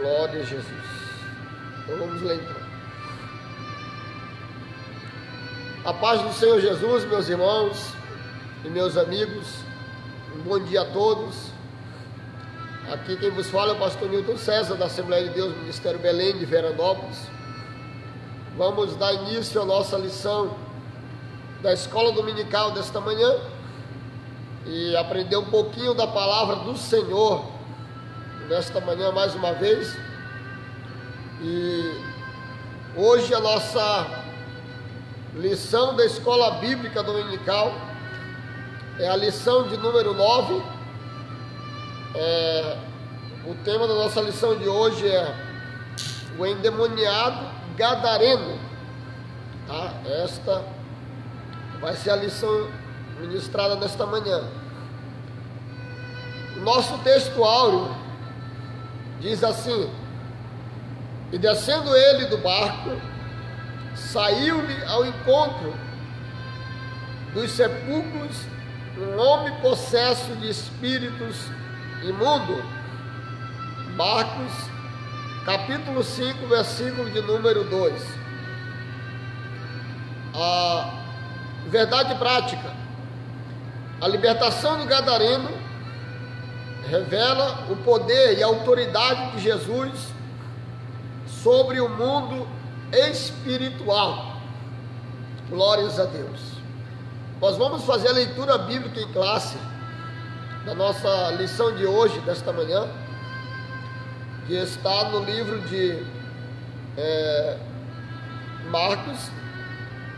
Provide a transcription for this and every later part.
Glória a Jesus. Então vamos lá então. A paz do Senhor Jesus, meus irmãos e meus amigos, um bom dia a todos. Aqui quem vos fala é o pastor Nilton César, da Assembleia de Deus, Ministério Belém de Veranópolis. Vamos dar início à nossa lição da escola dominical desta manhã e aprender um pouquinho da palavra do Senhor nesta manhã mais uma vez. E hoje a nossa lição da escola bíblica dominical é a lição de número 9. O tema da nossa lição de hoje é o endemoniado gadareno. Tá? Esta vai ser a lição ministrada nesta manhã. O nosso texto áureo diz assim: e descendo ele do barco, saiu-lhe ao encontro dos sepulcros um homem possesso de espíritos imundo. Marcos, capítulo 5, versículo de número 2. A verdade prática: a libertação do gadareno revela o poder e a autoridade de Jesus sobre o mundo espiritual. Glórias a Deus. Nós vamos fazer a leitura bíblica em classe da nossa lição de hoje, desta manhã, que está no livro de Marcos,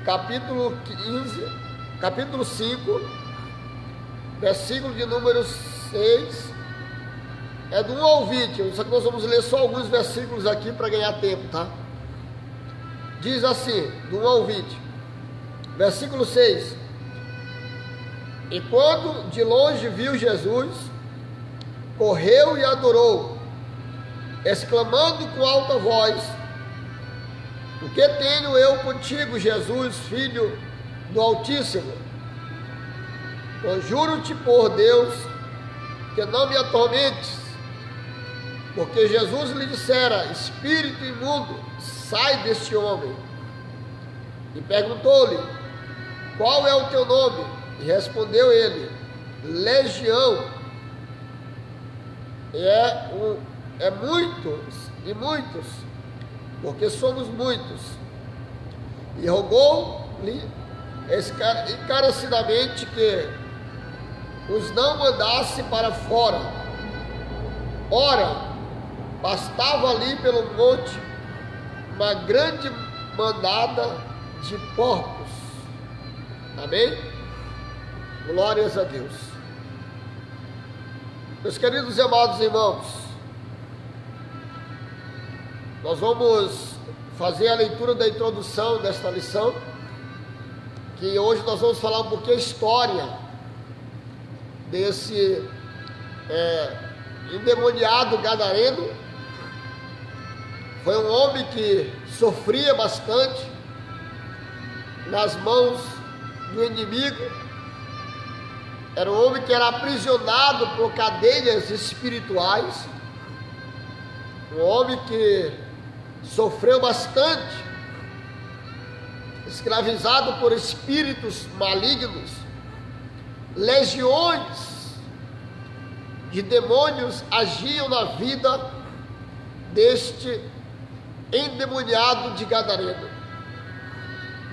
capítulo 5, versículo de número 6, é do 1 ao 20, só que nós vamos ler só alguns versículos aqui para ganhar tempo, tá? Diz assim, do 1 ao 20, versículo 6: e quando de longe viu Jesus, correu e adorou, exclamando com alta voz: o que tenho eu contigo, Jesus, Filho do Altíssimo? Conjuro-te por Deus que não me atormentes. Porque Jesus lhe dissera: espírito imundo, sai deste homem. E perguntou-lhe: qual é o teu nome? E respondeu ele: Legião. É muitos e muitos, porque somos muitos. E rogou-lhe encarecidamente que os não mandasse para fora. Ora, bastava ali pelo monte uma grande manada de porcos. Amém? Glórias a Deus. Meus queridos e amados irmãos, nós vamos fazer a leitura da introdução desta lição, que hoje nós vamos falar um pouquinho a história desse endemoniado gadareno. Foi um homem que sofria bastante nas mãos do inimigo. Era um homem que era aprisionado por cadeias espirituais, um homem que sofreu bastante, escravizado por espíritos malignos. Legiões de demônios agiam na vida deste endemoniado de gadareno.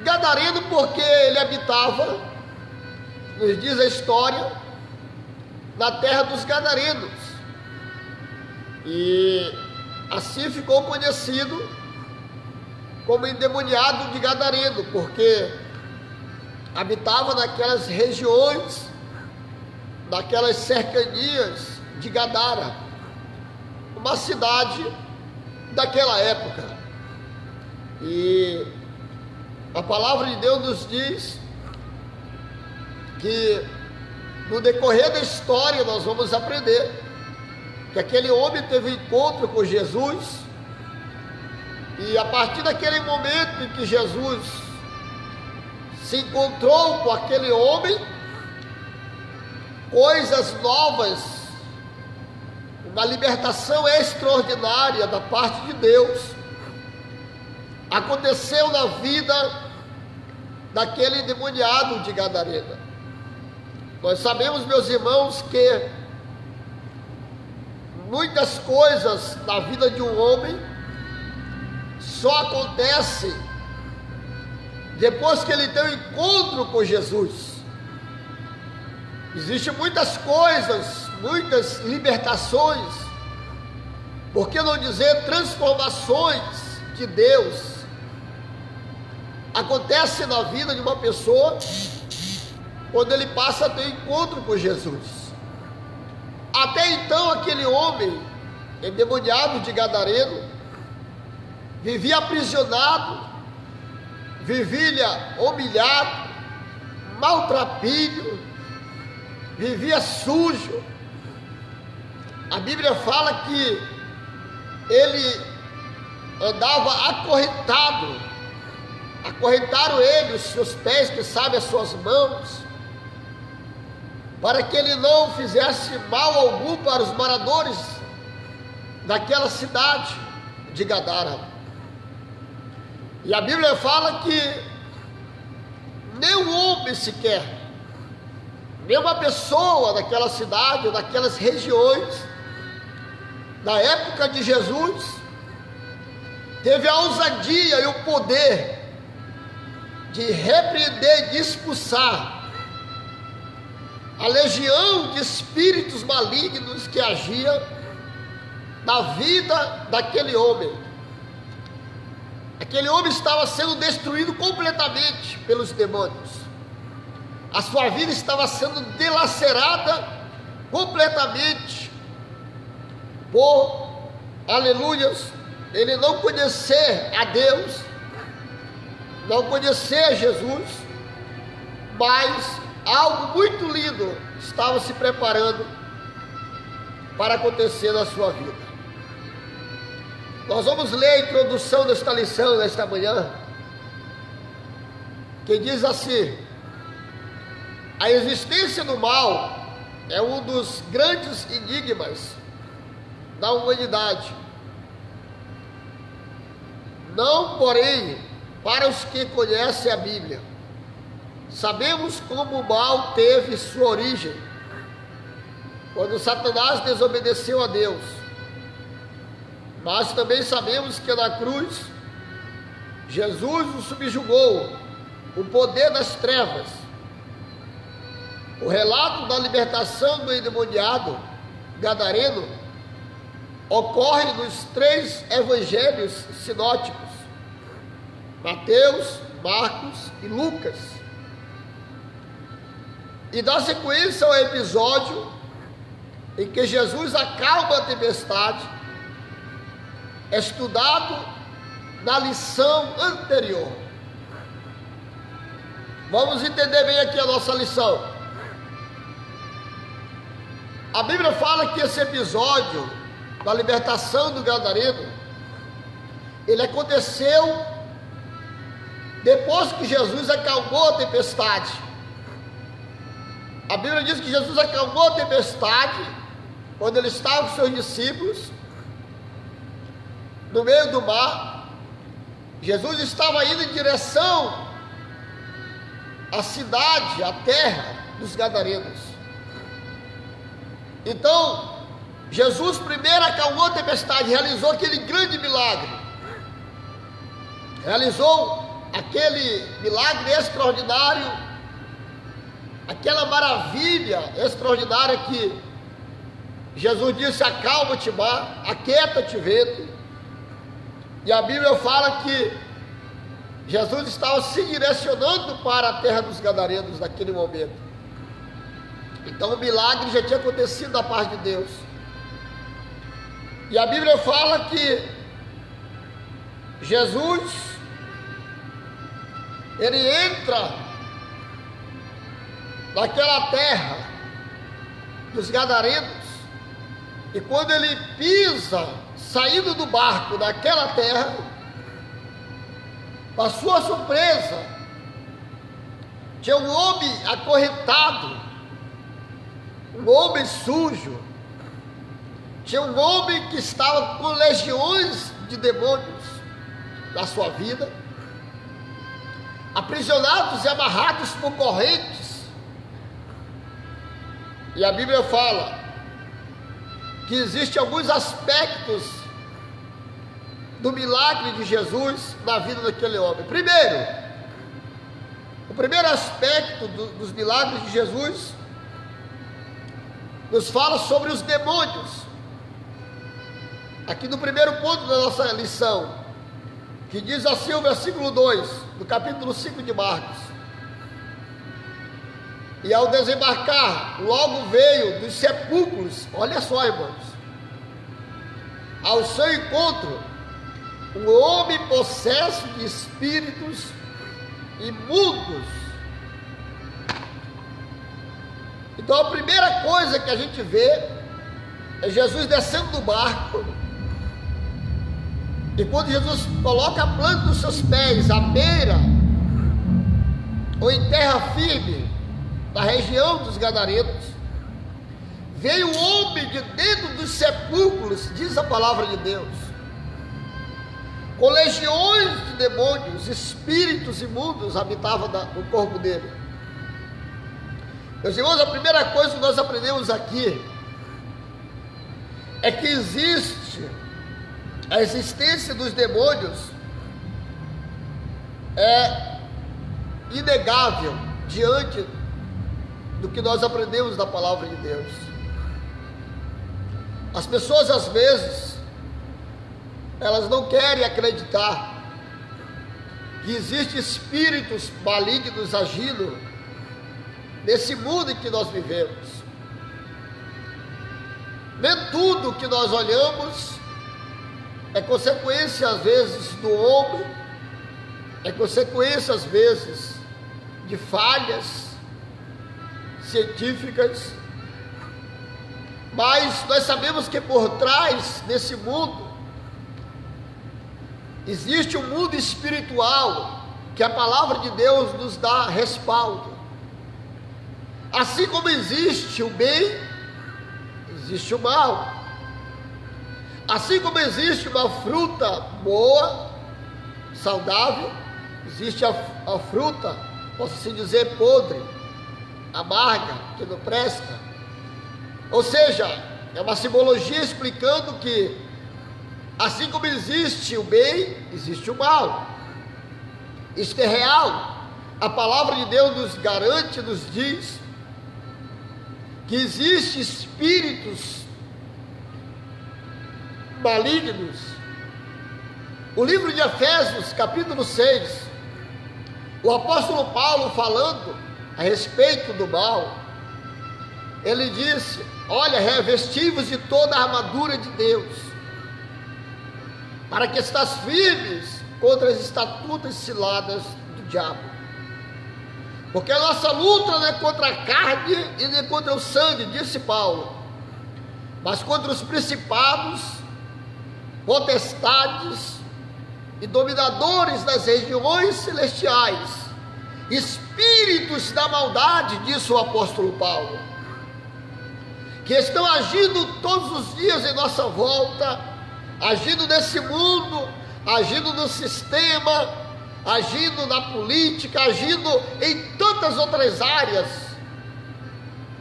Gadareno porque ele habitava, nos diz a história, na terra dos gadarenos, e assim ficou conhecido como endemoniado de gadareno, porque habitava naquelas regiões, naquelas cercanias de Gadara, uma cidade daquela época. E a palavra de Deus nos diz que no decorrer da história nós vamos aprender que aquele homem teve um encontro com Jesus, e a partir daquele momento em que Jesus se encontrou com aquele homem, coisas novas, uma libertação extraordinária da parte de Deus aconteceu na vida daquele endemoniado de Gadarena. Nós sabemos, meus irmãos, que muitas coisas na vida de um homem só acontecem depois que ele tem um encontro com Jesus. Existem muitas coisas, muitas libertações, por que não dizer transformações de Deus acontece na vida de uma pessoa quando ele passa a ter encontro com Jesus. Até então, aquele homem endemoniado de Gadareno vivia aprisionado, vivia humilhado, maltrapilho, vivia sujo. A Bíblia fala que ele andava acorrentado, acorrentaram ele, os seus pés, que sabe, as suas mãos, para que ele não fizesse mal algum para os moradores daquela cidade de Gadara. E a Bíblia fala que nenhum homem sequer, nenhuma pessoa daquela cidade, daquelas regiões, na época de Jesus, teve a ousadia e o poder de repreender, de expulsar a legião de espíritos malignos que agia na vida daquele homem. Aquele homem estava sendo destruído completamente pelos demônios. A sua vida estava sendo dilacerada completamente por, aleluias, ele não conhecer a Deus, não conhecer Jesus, mas algo muito lindo estava se preparando para acontecer na sua vida. Nós vamos ler a introdução desta lição nesta manhã, que diz assim: a existência do mal é um dos grandes enigmas da humanidade. Não, porém, para os que conhecem a Bíblia. Sabemos como o mal teve sua origem quando Satanás desobedeceu a Deus. Mas também sabemos que na cruz Jesus o subjugou, o poder das trevas. O relato da libertação do endemoniado gadareno ocorre nos 3 evangelhos sinóticos: Mateus, Marcos e Lucas. E dá sequência ao episódio em que Jesus acalma a tempestade, estudado na lição anterior. Vamos entender bem aqui a nossa lição. A Bíblia fala que esse episódio da libertação do gadareno, ele aconteceu depois que Jesus acalmou a tempestade. A Bíblia diz que Jesus acalmou a tempestade quando ele estava com seus discípulos no meio do mar. Jesus estava indo em direção à cidade, à terra dos gadarenos. Então, Jesus primeiro acalmou a tempestade, realizou aquele grande milagre. Realizou aquele milagre extraordinário, aquela maravilha extraordinária que Jesus disse: acalma-te mar, aquieta-te vento. E a Bíblia fala que Jesus estava se direcionando para a terra dos gadarenos naquele momento. Então o milagre já tinha acontecido da parte de Deus. E a Bíblia fala que Jesus, ele entra naquela terra dos gadarenos, e quando ele pisa, saindo do barco daquela terra, para sua surpresa, tinha um homem acorrentado, um homem sujo, Tinha um homem que estava com legiões de demônios na sua vida, aprisionados e amarrados por correntes. E a Bíblia fala que existem alguns aspectos do milagre de Jesus na vida daquele homem. Primeiro, o primeiro aspecto dos milagres de Jesus nos fala sobre os demônios. Aqui no primeiro ponto da nossa lição, que diz assim o versículo 2, do capítulo 5 de Marcos: e ao desembarcar, logo veio dos sepulcros, olha só, irmãos, ao seu encontro, um homem possesso de espíritos imundos. Então a primeira coisa que a gente vê é Jesus descendo do barco, e quando Jesus coloca a planta dos seus pés à beira ou em terra firme na região dos Gadarenos, veio um homem de dentro dos sepulcros, diz a palavra de Deus, com legiões de demônios, espíritos imundos habitavam no corpo dele. Meus irmãos, a primeira coisa que nós aprendemos aqui é que existe a existência dos demônios, é inegável diante do que nós aprendemos da palavra de Deus. As pessoas às vezes elas não querem acreditar que existem espíritos malignos agindo nesse mundo em que nós vivemos. Nem tudo que nós olhamos é consequência às vezes do homem, é consequência às vezes de falhas científicas, mas nós sabemos que por trás desse mundo existe um mundo espiritual que a palavra de Deus nos dá respaldo. Assim como existe o bem, existe o mal. Assim como existe uma fruta boa, saudável, existe a fruta, posso assim dizer, podre, amarga, que não presta. Ou seja, é uma simbologia explicando que assim como existe o bem, existe o mal. Isto é real. A palavra de Deus nos garante, nos diz que existem espíritos malignos. O livro de Efésios, capítulo 6, o apóstolo Paulo, falando a respeito do mal, ele disse: olha, revesti-vos de toda a armadura de Deus, para que estás firmes contra as estatutas ciladas do diabo. Porque a nossa luta não é contra a carne e nem contra o sangue, disse Paulo, mas contra os principados, potestades e dominadores das regiões celestiais, espíritos da maldade, disse o apóstolo Paulo, que estão agindo todos os dias em nossa volta, agindo nesse mundo, agindo no sistema, agindo na política, agindo em tantas outras áreas,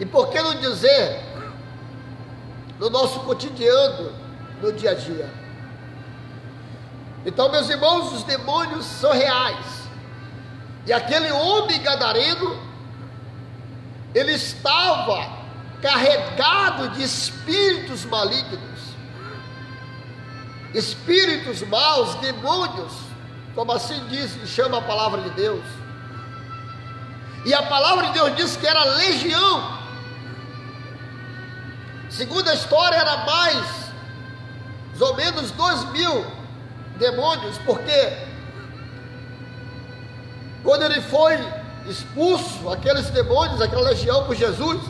e por que não dizer, no nosso cotidiano, no dia a dia. Então, meus irmãos, os demônios são reais, e aquele homem gadareno, ele estava carregado de espíritos malignos, espíritos maus, demônios, como assim diz e chama a palavra de Deus. E a palavra de Deus diz que era legião. Segundo a história, era mais ou menos 2.000 demônios, porque quando ele foi expulso, aqueles demônios, aquela legião por Jesus,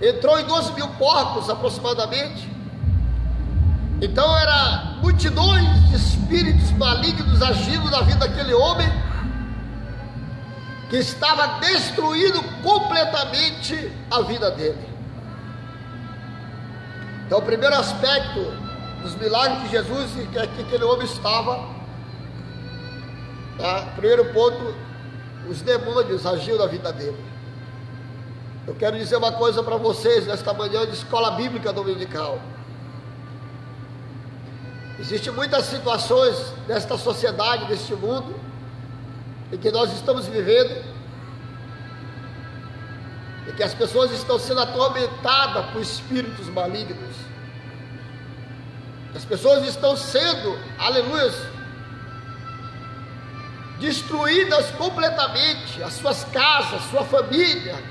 entrou em 12.000 porcos aproximadamente. Então era multidões de espíritos malignos agindo na vida daquele homem, que estava destruindo completamente a vida dele. Então, o primeiro aspecto dos milagres de Jesus é que aquele homem estava, primeiro ponto, os demônios agiam na vida dele. Eu quero dizer uma coisa para vocês nesta manhã de escola bíblica dominical. Existem muitas situações nesta sociedade, neste mundo, em que nós estamos vivendo, em que as pessoas estão sendo atormentadas por espíritos malignos. As pessoas estão sendo, aleluia, destruídas completamente, as suas casas, sua família,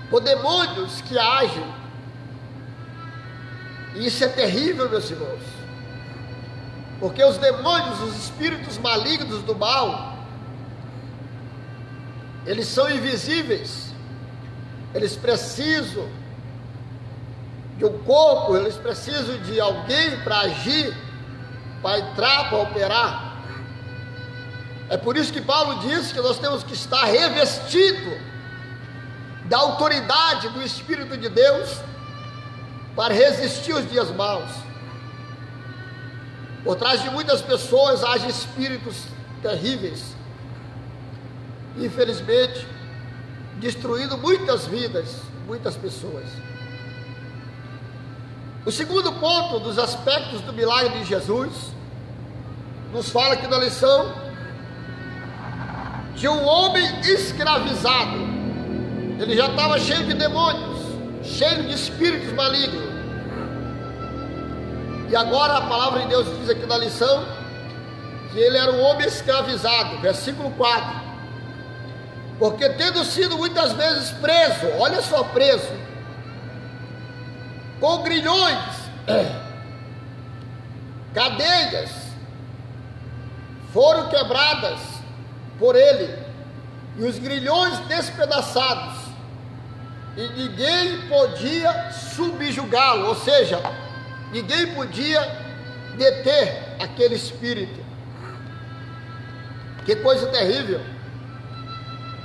por demônios que agem. E isso é terrível, meus irmãos, porque os demônios, os espíritos malignos do mal, eles são invisíveis, eles precisam de um corpo, eles precisam de alguém para agir, para entrar, para operar. É por isso que Paulo disse que nós temos que estar revestido da autoridade do Espírito de Deus para resistir os dias maus. Por trás de muitas pessoas há espíritos terríveis, infelizmente, destruindo muitas vidas, muitas pessoas. O segundo ponto dos aspectos do milagre de Jesus nos fala aqui na lição de um homem escravizado. Ele já estava cheio de demônios, cheio de espíritos malignos. E agora a palavra de Deus diz aqui na lição que ele era um homem escravizado, versículo 4. Porque tendo sido muitas vezes preso, olha só, preso, com grilhões, cadeias foram quebradas por ele, e os grilhões despedaçados, e ninguém podia subjugá-lo, ou seja, ninguém podia deter aquele espírito. Que coisa terrível!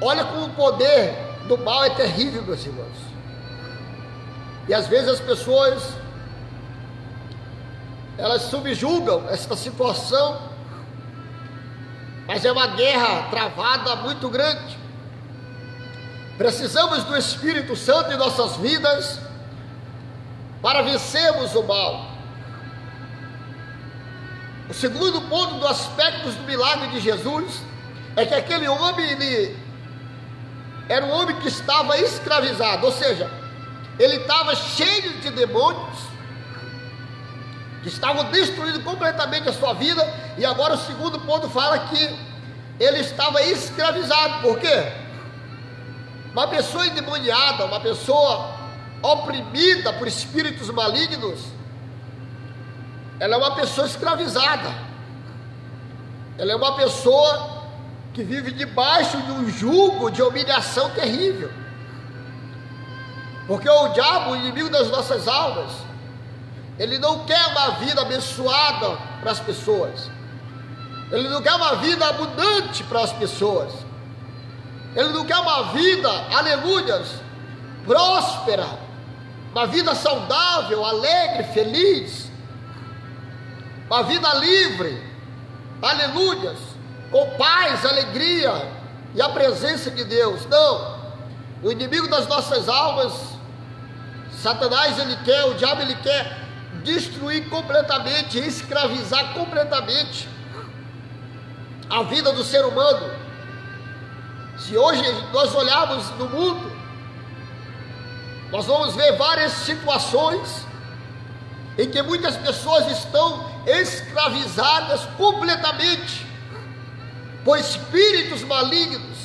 Olha como o poder do mal é terrível, meus irmãos. E às vezes as pessoas, elas subjugam esta situação, mas é uma guerra travada muito grande. Precisamos do Espírito Santo em nossas vidas para vencermos o mal. O segundo ponto dos aspectos do milagre de Jesus é que aquele homem, ele era um homem que estava escravizado, ou seja, ele estava cheio de demônios que estavam destruindo completamente a sua vida. E agora o segundo ponto fala que ele estava escravizado. Por quê? Uma pessoa endemoniada, uma pessoa oprimida por espíritos malignos, ela é uma pessoa escravizada. Ela é uma pessoa que vive debaixo de um jugo de humilhação terrível. Porque o diabo, o inimigo das nossas almas, ele não quer uma vida abençoada para as pessoas. Ele não quer uma vida abundante para as pessoas. Ele não quer uma vida, aleluias, próspera, uma vida saudável, alegre, feliz, uma vida livre, aleluias, com paz, alegria e a presença de Deus. Não, o inimigo das nossas almas, Satanás, ele quer, o diabo, ele quer destruir completamente, escravizar completamente a vida do ser humano. Se hoje nós olharmos no mundo, nós vamos ver várias situações em que muitas pessoas estão escravizadas completamente por espíritos malignos,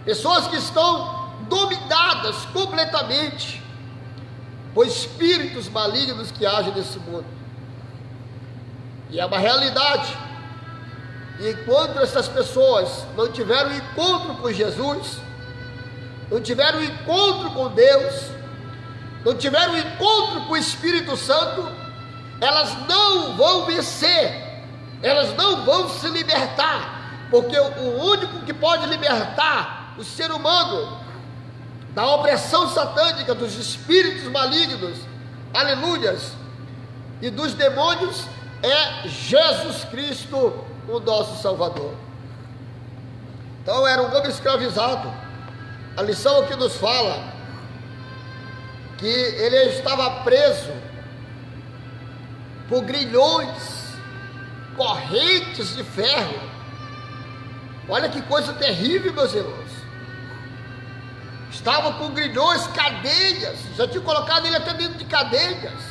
pessoas que estão dominadas completamente por espíritos malignos que agem nesse mundo. E é uma realidade. E enquanto essas pessoas não tiveram um encontro com Jesus, não tiveram um encontro com Deus, não tiveram um encontro com o Espírito Santo, elas não vão vencer, elas não vão se libertar, porque o único que pode libertar o ser humano da opressão satânica, dos espíritos malignos, aleluias, e dos demônios, é Jesus Cristo, o nosso Salvador. Então era um homem escravizado. A lição aqui nos fala que ele estava preso por grilhões, correntes de ferro. Olha que coisa terrível, meus irmãos. Estava com grilhões, cadeias, já tinha colocado ele até dentro de cadeias,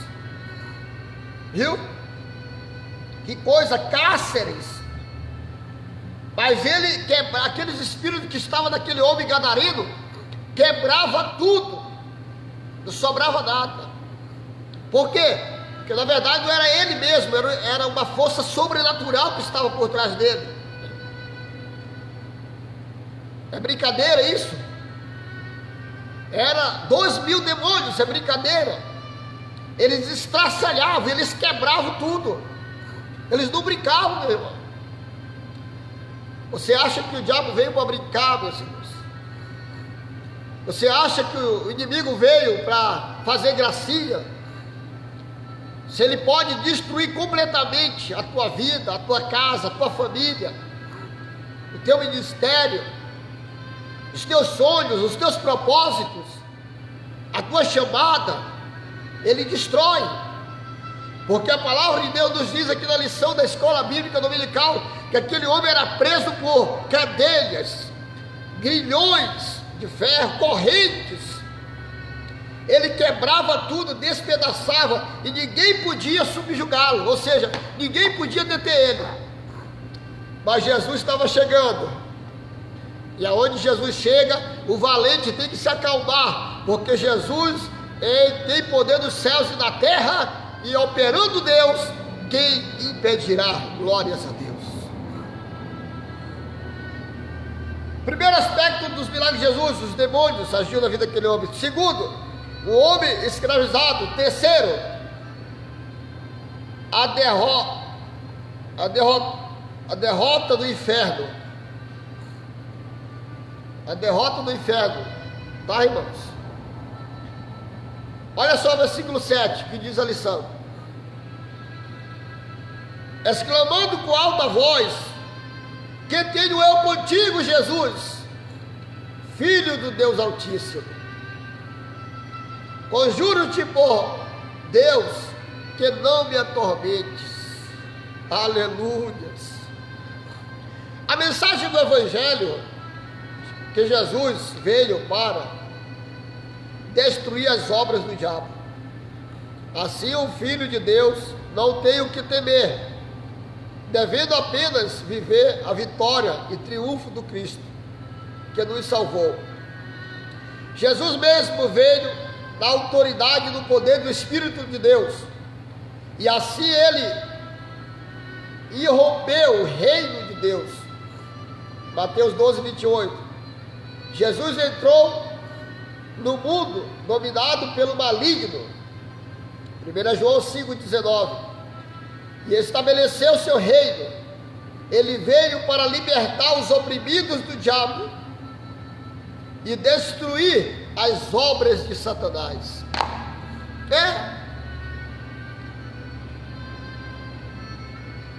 viu? Que coisa, cárceres. Mas ele quebra, aqueles espíritos que estavam naquele homem gadareno, quebrava tudo, não sobrava nada. Por quê? Porque na verdade não era ele mesmo, era uma força sobrenatural que estava por trás dele. É brincadeira isso? Era 2.000 demônios, é brincadeira. Eles estraçalhavam, eles quebravam tudo. Eles não brincavam, meu irmão. Você acha que o diabo veio para brincar, meus irmãos? Você acha que o inimigo veio para fazer gracinha? Se ele pode destruir completamente a tua vida, a tua casa, a tua família, o teu ministério, os teus sonhos, os teus propósitos, a tua chamada, ele destrói. Porque a palavra de Deus nos diz aqui na lição da escola bíblica dominical, que aquele homem era preso por cadeias, grilhões de ferro, correntes. Ele quebrava tudo, despedaçava, e ninguém podia subjugá-lo, ou seja, ninguém podia deter ele. Mas Jesus estava chegando, e aonde Jesus chega, o valente tem que se acalmar, porque Jesus tem poder nos céus e na terra, e operando Deus, quem impedirá? Glórias a Deus. Primeiro aspecto dos milagres de Jesus, os demônios agiram na vida daquele homem. Segundo, o homem escravizado. Terceiro, a derrota do inferno. A derrota do inferno. Tá, irmãos? Olha só o versículo 7, que diz a lição: exclamando com alta voz: que tenho eu contigo, Jesus, Filho do Deus Altíssimo? Conjuro-te por Deus que não me atormentes. Aleluias. A mensagem do Evangelho, que Jesus veio para destruir as obras do diabo. Assim o Filho de Deus não tem o que temer, devendo apenas viver a vitória e triunfo do Cristo, que nos salvou. Jesus mesmo veio na autoridade e no poder do Espírito de Deus, e assim ele irrompeu o reino de Deus. Mateus 12, 28. Jesus entrou no mundo dominado pelo maligno, 1 João 5,19, e estabeleceu seu reino. Ele veio para libertar os oprimidos do diabo e destruir as obras de Satanás. É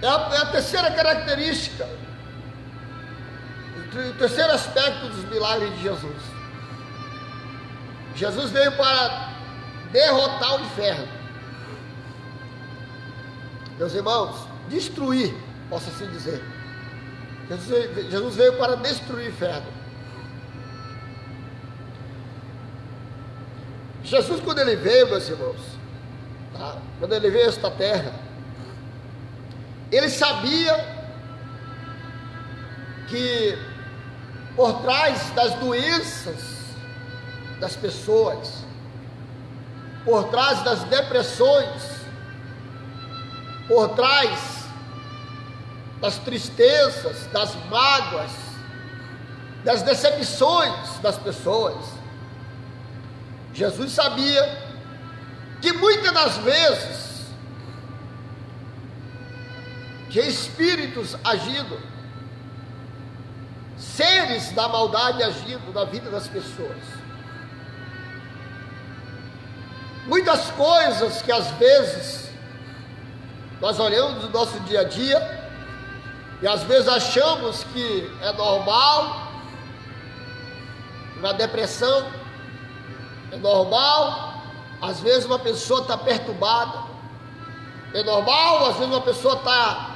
a terceira característica, o terceiro aspecto dos milagres de Jesus. Jesus veio para derrotar o inferno. Meus irmãos, destruir, posso assim dizer. Jesus veio para destruir o inferno. Jesus, quando ele veio, meus irmãos, tá? Quando ele veio a esta terra, ele sabia que por trás das doenças das pessoas, por trás das depressões, por trás das tristezas, das mágoas, das decepções das pessoas, Jesus sabia que muitas das vezes que espíritos agindo, seres da maldade agindo na vida das pessoas, Muitas coisas que às vezes nós olhamos no nosso dia a dia e às vezes achamos que é normal. Uma depressão é normal. Às vezes uma pessoa está perturbada, é normal. Às vezes uma pessoa está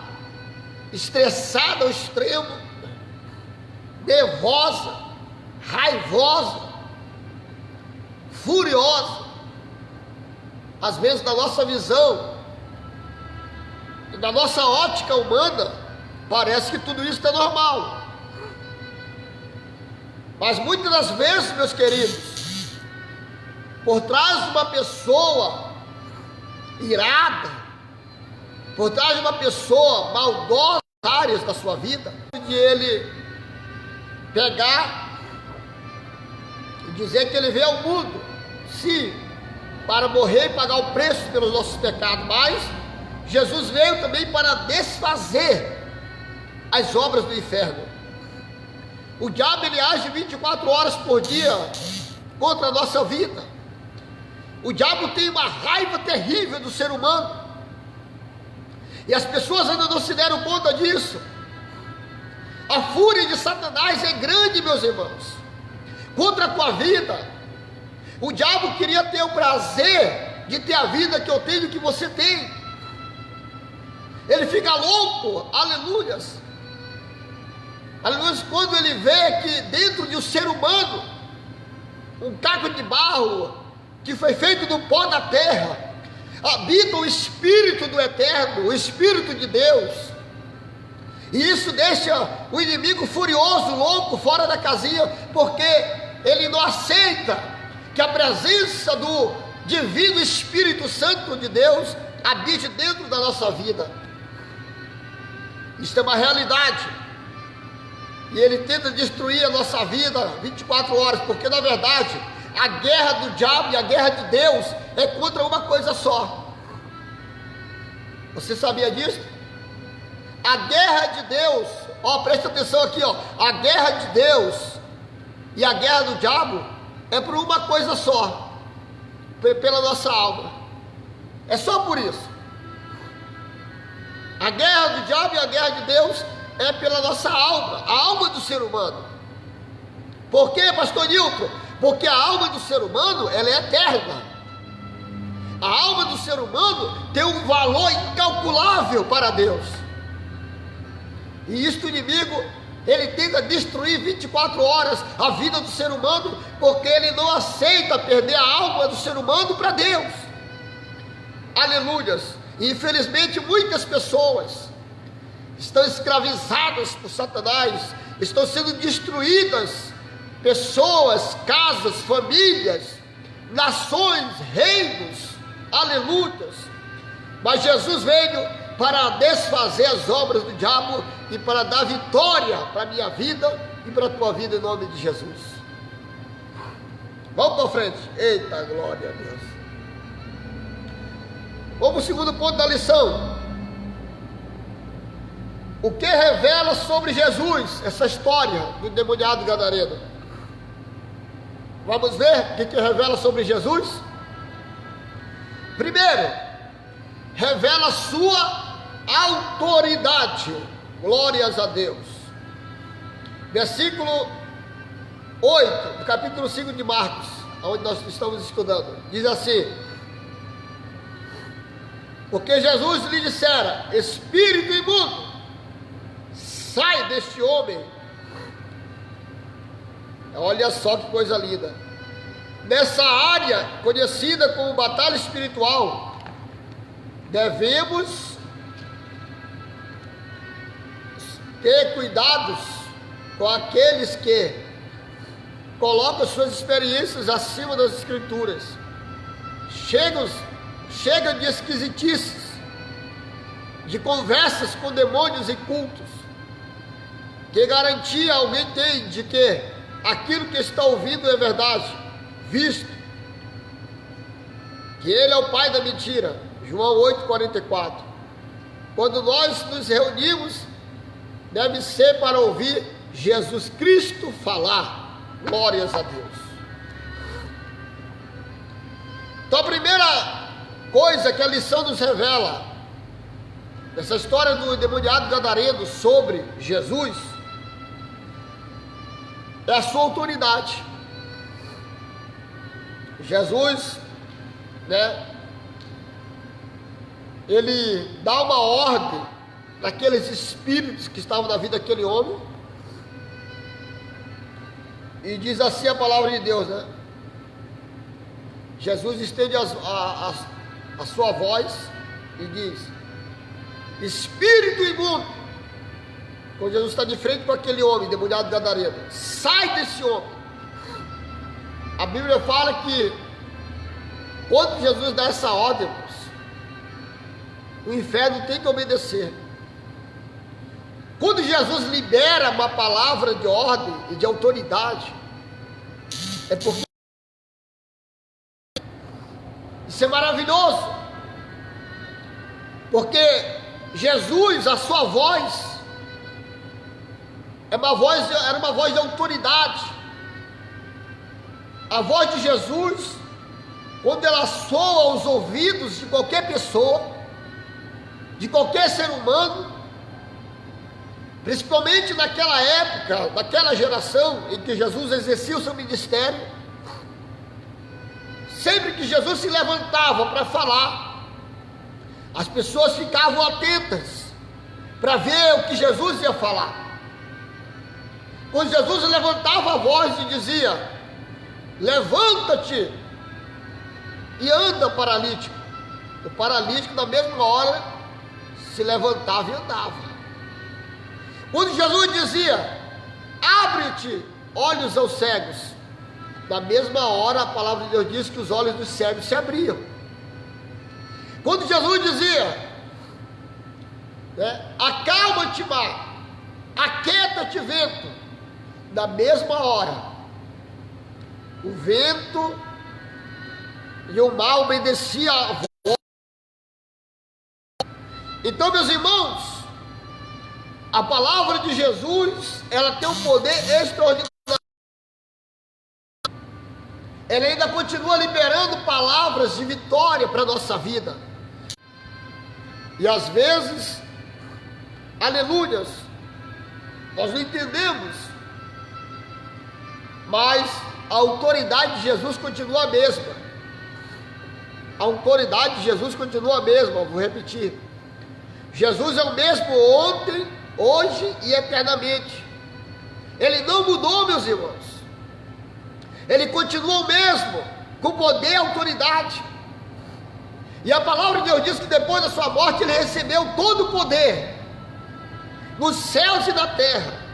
estressada ao extremo, nervosa, raivosa, furiosa. Às vezes, na nossa visão e na nossa ótica humana, parece que tudo isso é normal. Mas muitas das vezes, meus queridos, por trás de uma pessoa irada, por trás de uma pessoa maldosa em áreas da sua vida, de ele pegar e dizer que ele veio ao mundo, sim, para morrer e pagar o preço pelos nossos pecados, mas Jesus veio também para desfazer as obras do inferno. O diabo, ele age 24 horas por dia contra a nossa vida. O diabo tem uma raiva terrível do ser humano, e as pessoas ainda não se deram conta disso. A fúria de Satanás é grande, meus irmãos, contra a tua vida. O diabo queria ter o prazer de ter a vida que eu tenho, que você tem. Ele fica louco, aleluias, aleluias, quando ele vê que dentro de um ser humano, um caco de barro, que foi feito do pó da terra, habita o Espírito do Eterno, o Espírito de Deus. E isso deixa o inimigo furioso, louco, fora da casinha, porque ele não aceita que a presença do divino Espírito Santo de Deus habite dentro da nossa vida. Isso é uma realidade, e ele tenta destruir a nossa vida 24 horas, porque na verdade a guerra do diabo e a guerra de Deus é contra uma coisa só. Você sabia disso? A guerra de Deus, ó, presta atenção aqui, ó, a guerra de Deus e a guerra do diabo é por uma coisa só, pela nossa alma. É só por isso. A guerra do diabo e a guerra de Deus é pela nossa alma, a alma do ser humano. Por quê, pastor Nilton? Porque a alma do ser humano, ela é eterna. A alma do ser humano tem um valor incalculável para Deus. E isso o inimigo, ele tenta destruir 24 horas a vida do ser humano, porque ele não aceita perder a alma do ser humano para Deus. Aleluias. E infelizmente muitas pessoas estão escravizadas por Satanás, estão sendo destruídas, pessoas, casas, famílias, nações, reinos, aleluias. Mas Jesus veio para desfazer as obras do diabo e para dar vitória para a minha vida e para a tua vida, em nome de Jesus. Vamos para frente. Eita, glória a Deus. Vamos ao segundo ponto da lição. O que revela sobre Jesus essa história do endemoniado gadareno? Vamos ver o que revela sobre Jesus? Primeiro, revela sua autoridade. Glórias a Deus. Versículo 8 do capítulo 5 de Marcos, onde nós estamos estudando, diz assim: porque Jesus lhe dissera: espírito imundo, sai deste homem. Olha só que coisa linda. Nessa área conhecida como batalha espiritual, devemos ter cuidados com aqueles que colocam suas experiências acima das escrituras. Chega de esquisitices, de conversas com demônios e cultos. Que garantia alguém tem de que aquilo que está ouvindo é verdade, visto que ele é o pai da mentira? João 8,44. Quando nós nos reunimos, deve ser para ouvir Jesus Cristo falar. Glórias a Deus. Então a primeira coisa que a lição nos revela, essa história do endemoniado gadareno sobre Jesus, é a sua autoridade. Jesus, ele dá uma ordem naqueles espíritos que estavam na vida daquele homem, e diz assim a palavra de Deus, Jesus estende a sua voz e diz: espírito imundo. Quando Jesus está de frente com aquele homem, endemoniado gadareno, sai desse homem. A Bíblia fala que quando Jesus dá essa ordem, o inferno tem que obedecer. Quando Jesus libera uma palavra de ordem e de autoridade, é porque isso é maravilhoso, porque Jesus, a sua voz, era uma voz de autoridade. A voz de Jesus, quando ela soa aos ouvidos de qualquer pessoa, de qualquer ser humano, principalmente naquela época, naquela geração em que Jesus exercia o seu ministério, sempre que Jesus se levantava para falar, as pessoas ficavam atentas para ver o que Jesus ia falar. Quando Jesus levantava a voz e dizia: levanta-te e anda, paralítico, o paralítico na mesma hora se levantava e andava. Quando Jesus dizia: abre-te, olhos aos cegos, na mesma hora a palavra de Deus diz que os olhos dos cegos se abriam. Quando Jesus dizia: acalma-te, mar, aquieta-te, vento, na mesma hora o vento e o mar obedeciam a voz. Então, meus irmãos, a palavra de Jesus, ela tem um poder extraordinário. Ela ainda continua liberando palavras de vitória para a nossa vida. E às vezes, aleluias, nós não entendemos, mas a autoridade de Jesus continua a mesma. A autoridade de Jesus continua a mesma, vou repetir. Jesus é o mesmo ontem, hoje e eternamente. Ele não mudou, meus irmãos. Ele continua o mesmo, com poder e autoridade. E a palavra de Deus diz que depois da sua morte ele recebeu todo o poder nos céus e na terra.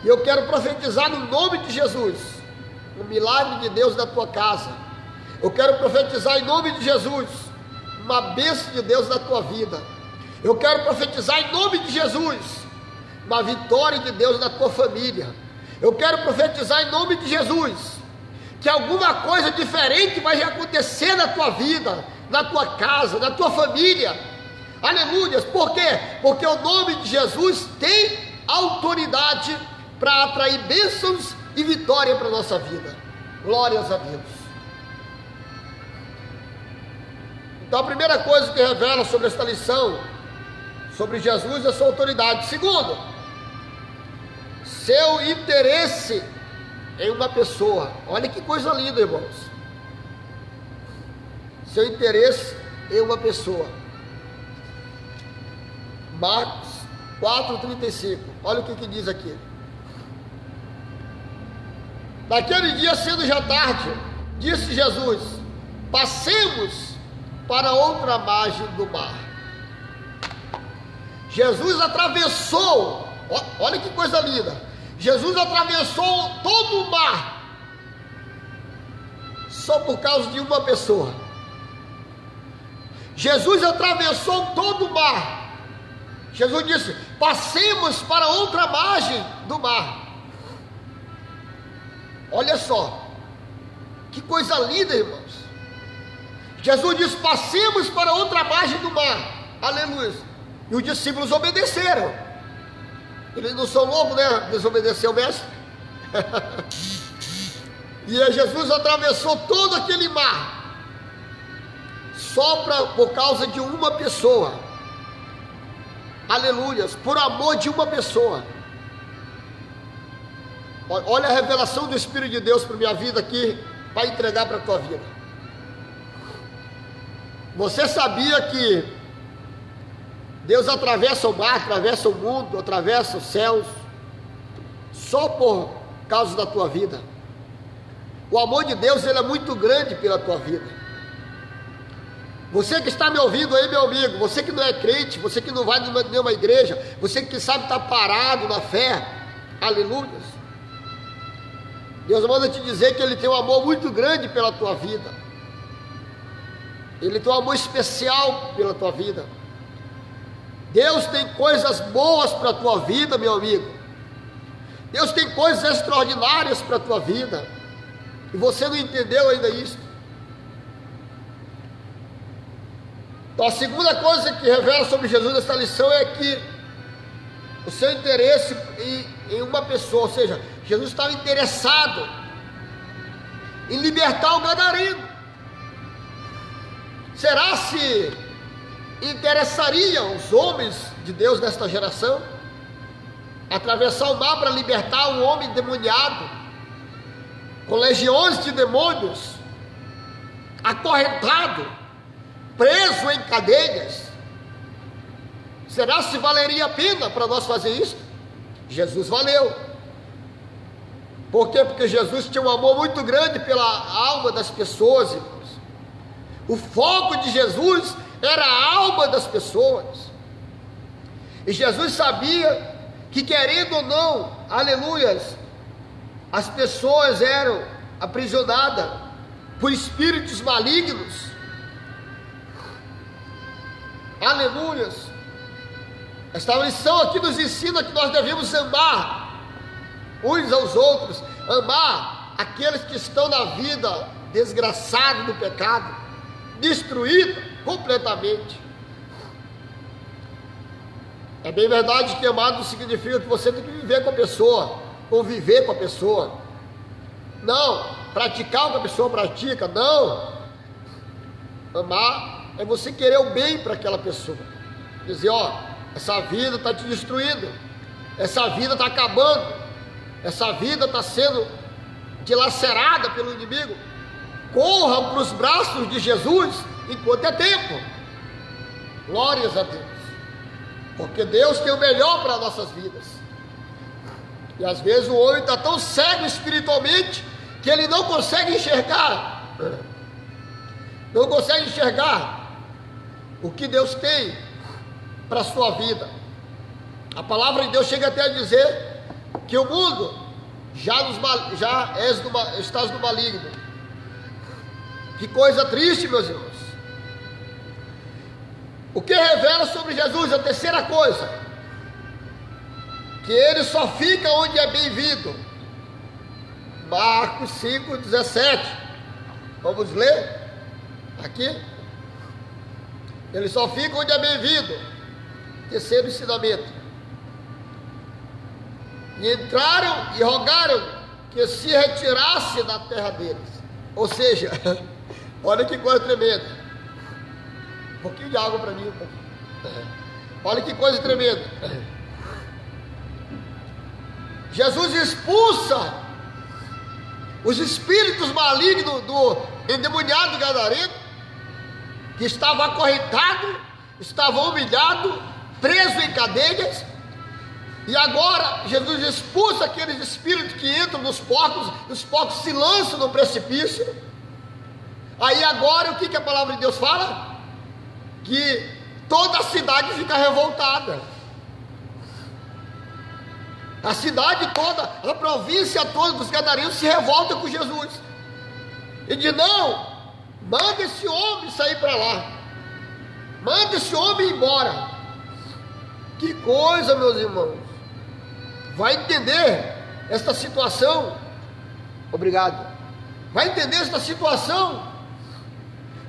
E eu quero profetizar no nome de Jesus o milagre de Deus na tua casa. Eu quero profetizar em nome de Jesus uma bênção de Deus na tua vida. Eu quero profetizar em nome de Jesus uma vitória de Deus na tua família. Eu quero profetizar em nome de Jesus que alguma coisa diferente vai acontecer na tua vida, na tua casa, na tua família. Aleluias. Por quê? Porque o nome de Jesus tem autoridade para atrair bênçãos e vitória para a nossa vida. Glórias a Deus. Então a primeira coisa que revela sobre esta lição, sobre Jesus, é a sua autoridade. Segundo, seu interesse em uma pessoa. Olha que coisa linda, irmãos. Seu interesse em uma pessoa. Marcos 4,35. Olha o que diz aqui. Naquele dia, sendo já tarde, disse Jesus: passemos para outra margem do mar. Jesus atravessou, olha que coisa linda, Jesus atravessou todo o mar, só por causa de uma pessoa. Jesus atravessou todo o mar. Jesus disse: passemos para outra margem do mar. Olha só, que coisa linda, irmãos. Jesus disse: passemos para outra margem do mar. Aleluia. E os discípulos obedeceram. Eles não são loucos, né? Desobedecer o mestre. E Jesus atravessou todo aquele mar. só por causa de uma pessoa. Aleluias, por amor de uma pessoa. Olha a revelação do Espírito de Deus para minha vida aqui, para entregar para a tua vida. Você sabia que Deus atravessa o mar, atravessa o mundo, atravessa os céus, só por causa da tua vida? O amor de Deus, ele é muito grande pela tua vida. Você que está me ouvindo aí, meu amigo, você que não é crente, você que não vai em nenhuma igreja, você que sabe estar parado na fé, aleluia. Deus manda te dizer que Ele tem um amor muito grande pela tua vida. Ele tem um amor especial pela tua vida. Deus tem coisas boas para a tua vida, meu amigo. Deus tem coisas extraordinárias para a tua vida. E você não entendeu ainda isso. Então a segunda coisa que revela sobre Jesus nessa lição é que o seu interesse em uma pessoa, ou seja, Jesus estava interessado em libertar o gadareno. Será se interessariam os homens de Deus nesta geração atravessar o mar para libertar um homem endemoniado, com legiões de demônios, acorrentado, preso em cadeias? Será se valeria a pena para nós fazer isso? Jesus valeu. Por quê? Porque Jesus tinha um amor muito grande pela alma das pessoas, irmãos. O foco de Jesus era a alma das pessoas. E Jesus sabia que, querendo ou não, aleluias, as pessoas eram aprisionadas por espíritos malignos. Aleluias. Esta lição aqui nos ensina que nós devemos amar uns aos outros, amar aqueles que estão na vida desgraçados no pecado, destruídos completamente. É bem verdade que amar não significa que você tem que viver com a pessoa, conviver com a pessoa, não, praticar o que a pessoa pratica, não. Amar é você querer o bem para aquela pessoa, dizer, ó, essa vida está te destruindo, essa vida está acabando, essa vida está sendo dilacerada pelo inimigo. Corra para os braços de Jesus enquanto é tempo. Glórias a Deus, porque Deus tem o melhor para as nossas vidas. E às vezes o homem está tão cego espiritualmente que ele não consegue enxergar, o que Deus tem para a sua vida. A palavra de Deus chega até a dizer que o mundo estás no maligno. Que coisa triste, meus irmãos. O que revela sobre Jesus, a terceira coisa, que ele só fica onde é bem-vindo. Marcos 5:17. Vamos ler aqui. Ele só fica onde é bem-vindo. Terceiro ensinamento. E entraram e rogaram que se retirasse da terra deles. Ou seja, olha que coisa tremenda. Um pouquinho de água para mim. Olha que coisa tremenda. Jesus expulsa os espíritos malignos do endemoniado gadareno, que estava acorrentado, estava humilhado, preso em cadeias. E agora Jesus expulsa aqueles espíritos que entram nos porcos, os porcos se lançam no precipício. Aí agora o que a palavra de Deus fala? Que toda a cidade fica revoltada. A cidade toda, a província toda dos gadarenos se revolta com Jesus. E diz, não, manda esse homem sair para lá. Manda esse homem embora. Que coisa, meus irmãos. Vai entender esta situação. Obrigado. Vai entender esta situação.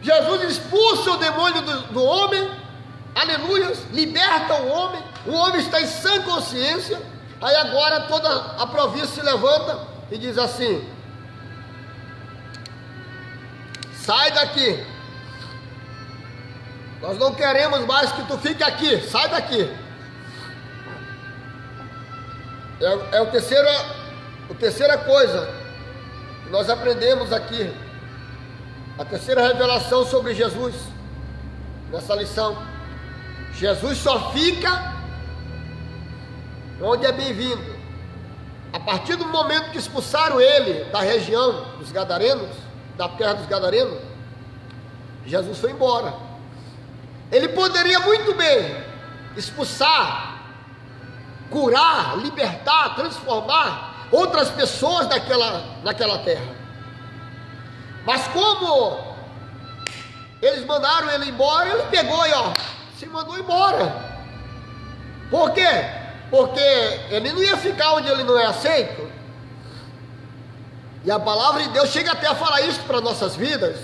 Jesus expulsa o demônio do homem. Aleluia. Liberta o homem está em sã consciência. Aí agora toda a província se levanta e diz assim: sai daqui. Nós não queremos mais que tu fique aqui, sai daqui. É a terceira coisa que nós aprendemos aqui. A terceira revelação sobre Jesus, nessa lição. Jesus só fica onde é bem-vindo. A partir do momento que expulsaram ele da região dos Gadarenos, da terra dos Gadarenos, Jesus foi embora. Ele poderia muito bem expulsar, curar, libertar, transformar outras pessoas naquela terra. Mas como eles mandaram ele embora, ele pegou e se mandou embora. Por quê? Porque ele não ia ficar onde ele não é aceito. E a palavra de Deus chega até a falar isso para nossas vidas.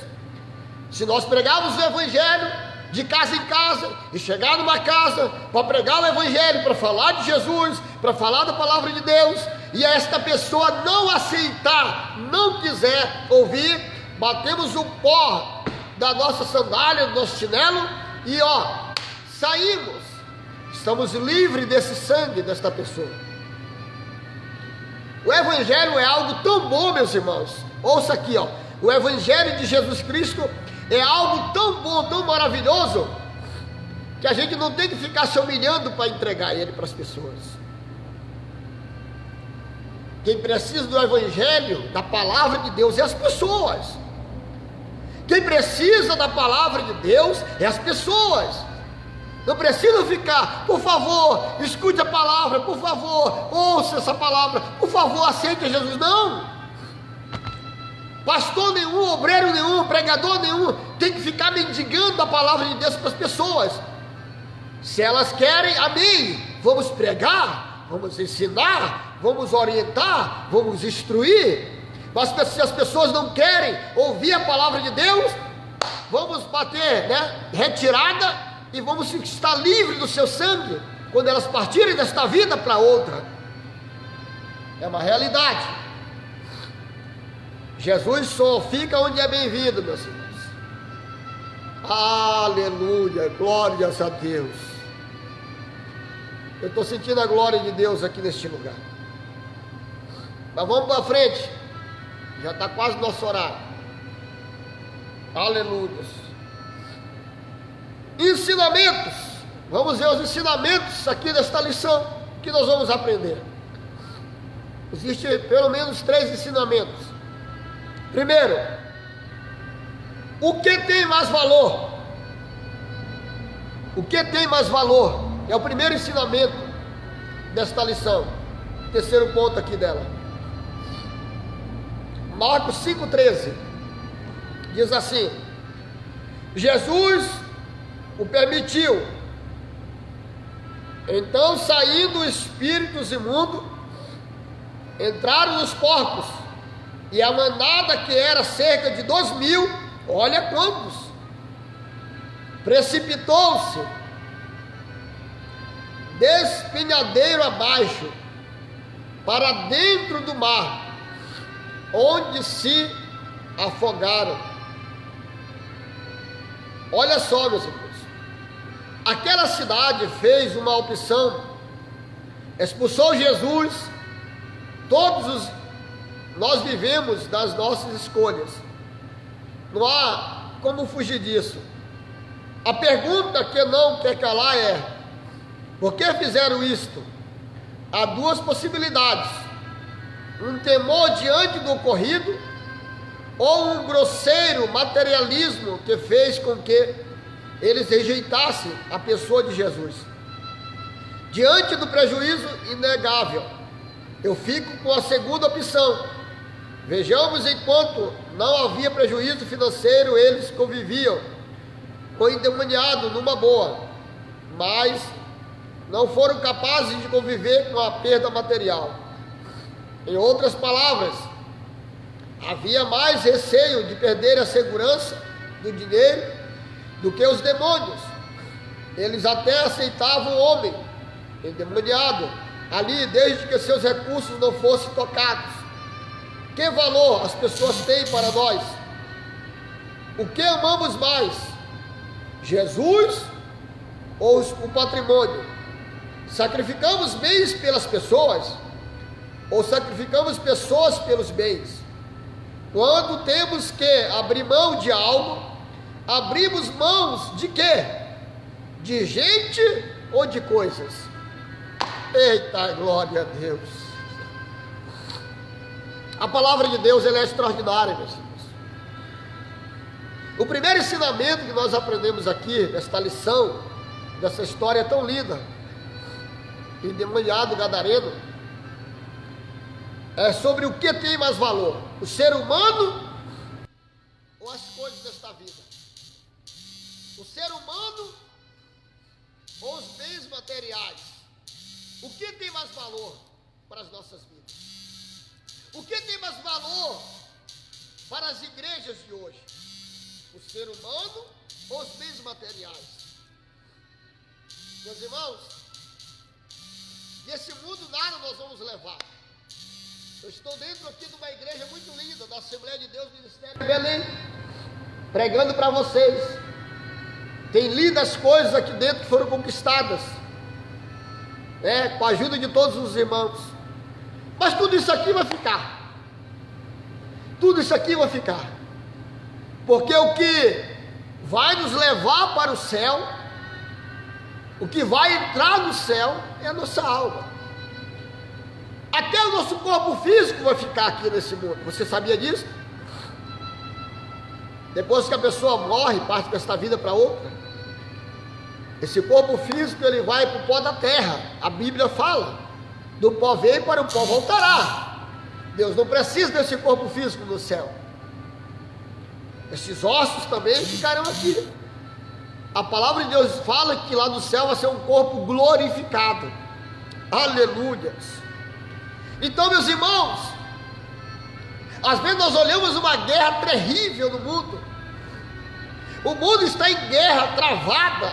Se nós pregarmos o evangelho de casa em casa, e chegar numa casa para pregar o evangelho, para falar de Jesus, para falar da palavra de Deus, e esta pessoa não aceitar, não quiser ouvir, batemos o pó da nossa sandália, do nosso chinelo, e saímos. Estamos livres desse sangue desta pessoa. O evangelho é algo tão bom, meus irmãos. Ouça aqui, o evangelho de Jesus Cristo é algo tão bom, tão maravilhoso, que a gente não tem que ficar se humilhando para entregar ele para as pessoas. Quem precisa do evangelho, da palavra de Deus, é as pessoas. Quem precisa da palavra de Deus é as pessoas. Não precisa ficar, por favor, escute a palavra, por favor, ouça essa palavra, por favor, aceite Jesus. Não. Pastor nenhum, obreiro nenhum, pregador nenhum tem que ficar mendigando a palavra de Deus para as pessoas. Se elas querem, amém, vamos pregar, vamos ensinar, vamos orientar, vamos instruir. Mas se as pessoas não querem ouvir a palavra de Deus, vamos bater, retirada, e vamos estar livres do seu sangue quando elas partirem desta vida para outra. É uma realidade. Jesus só fica onde é bem-vindo, meus irmãos. Aleluia, glórias a Deus. Eu estou sentindo a glória de Deus aqui neste lugar. Mas vamos para frente. Já está quase nosso horário. Aleluia. Ensinamentos. Vamos ver os ensinamentos aqui desta lição que nós vamos aprender. Existem pelo menos 3 ensinamentos. Primeiro, o que tem mais valor? O que tem mais valor? É o primeiro ensinamento desta lição. Terceiro ponto aqui dela. Marcos 5,13 diz assim: Jesus o permitiu. Então, saindo espíritos imundos, entraram nos porcos, e a manada, que era cerca de 2.000, olha quantos, precipitou-se despenhadeiro abaixo, para dentro do mar, onde se afogaram. Olha só, meus irmãos, aquela cidade fez uma opção, expulsou Jesus. Nós vivemos das nossas escolhas, não há como fugir disso. A pergunta que não quer calar é: por que fizeram isto? Há 2 possibilidades: um temor diante do ocorrido, ou um grosseiro materialismo que fez com que eles rejeitassem a pessoa de Jesus. Diante do prejuízo inegável, eu fico com a segunda opção. Vejamos, enquanto não havia prejuízo financeiro, eles conviviam com o endemoniado numa boa, mas não foram capazes de conviver com a perda material. Em outras palavras, havia mais receio de perder a segurança do dinheiro do que os demônios. Eles até aceitavam o homem endemoniado ali, desde que seus recursos não fossem tocados. Que valor as pessoas têm para nós? O que amamos mais? Jesus ou o patrimônio? Sacrificamos bens pelas pessoas ou sacrificamos pessoas pelos bens? Quando temos que abrir mão de algo, abrimos mãos de quê? De gente ou de coisas? Eita, glória a Deus! A palavra de Deus, ela é extraordinária, meus irmãos. O primeiro ensinamento que nós aprendemos aqui, nesta lição, dessa história tão linda, endemoniado gadareno, é sobre o que tem mais valor: o ser humano ou as coisas desta vida? O ser humano ou os bens materiais? O que tem mais valor para as nossas vidas? O que tem mais valor para as igrejas de hoje? O ser humano ou os bens materiais? Meus irmãos, desse mundo nada nós vamos levar. Eu estou dentro aqui de uma igreja muito linda, da Assembleia de Deus, Ministério de Belém, pregando para vocês. Tem lindas coisas aqui dentro que foram conquistadas, com a ajuda de todos os irmãos. Mas tudo isso aqui vai ficar. Tudo isso aqui vai ficar. Porque o que vai nos levar para o céu, o que vai entrar no céu, é a nossa alma. Até o nosso corpo físico vai ficar aqui nesse mundo. Você sabia disso? Depois que a pessoa morre, parte desta vida para outra, esse corpo físico ele vai para o pó da terra. A Bíblia fala: do pó veio, para o pó voltará. Deus não precisa desse corpo físico no céu. Esses ossos também ficarão aqui. A palavra de Deus fala que lá no céu vai ser um corpo glorificado. Aleluias. Então, meus irmãos, às vezes nós olhamos uma guerra terrível no mundo. O mundo está em guerra travada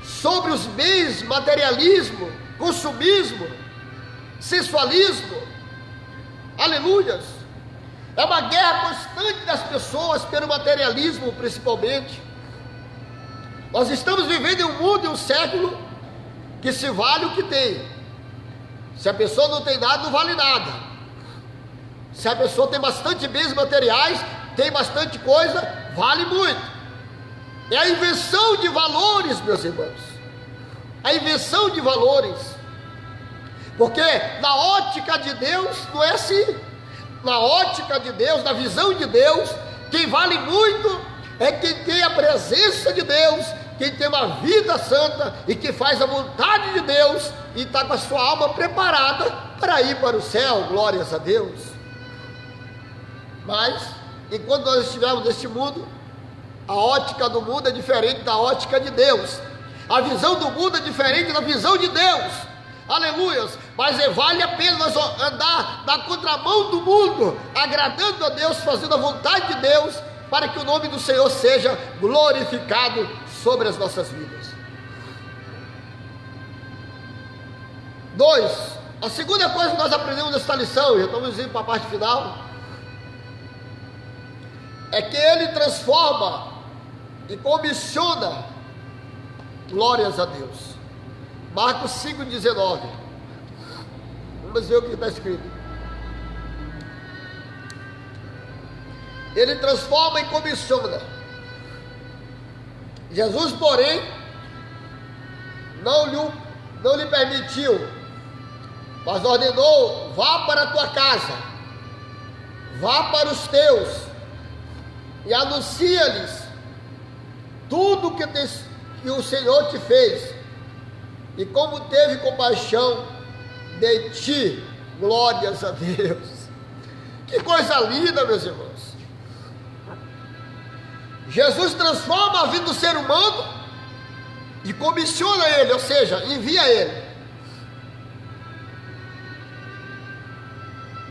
sobre os bens, materialismo, consumismo, sensualismo. Aleluias. É uma guerra constante das pessoas pelo materialismo, principalmente. Nós estamos vivendo em um mundo e um século que se vale o que tem. Se a pessoa não tem nada, não vale nada. Se a pessoa tem bastante bens materiais, tem bastante coisa, vale muito. É a invenção de valores, meus irmãos. A invenção de valores. Porque na ótica de Deus não é assim. Na ótica de Deus, na visão de Deus, quem vale muito é quem tem a presença de Deus, quem tem uma vida santa e que faz a vontade de Deus e está com a sua alma preparada para ir para o céu. Glórias a Deus. Mas enquanto nós estivermos neste mundo, a ótica do mundo é diferente da ótica de Deus. A visão do mundo é diferente da visão de Deus. Aleluias. Mas vale a pena nós andar na contramão do mundo, agradando a Deus, fazendo a vontade de Deus, para que o nome do Senhor seja glorificado sobre as nossas vidas. 2. A segunda coisa que nós aprendemos nesta lição, já estamos indo para a parte final, é que Ele transforma e comissiona. Glórias a Deus. Marcos 5,19. Vamos ver o que está escrito. Ele transforma e comissiona. Jesus, porém, não lhe permitiu, mas ordenou: vá para a tua casa, vá para os teus, e anuncia-lhes tudo que o Senhor te fez, e como teve compaixão de ti. Glórias a Deus. Que coisa linda, meus irmãos. Jesus transforma a vida do ser humano e comissiona ele, ou seja, envia ele.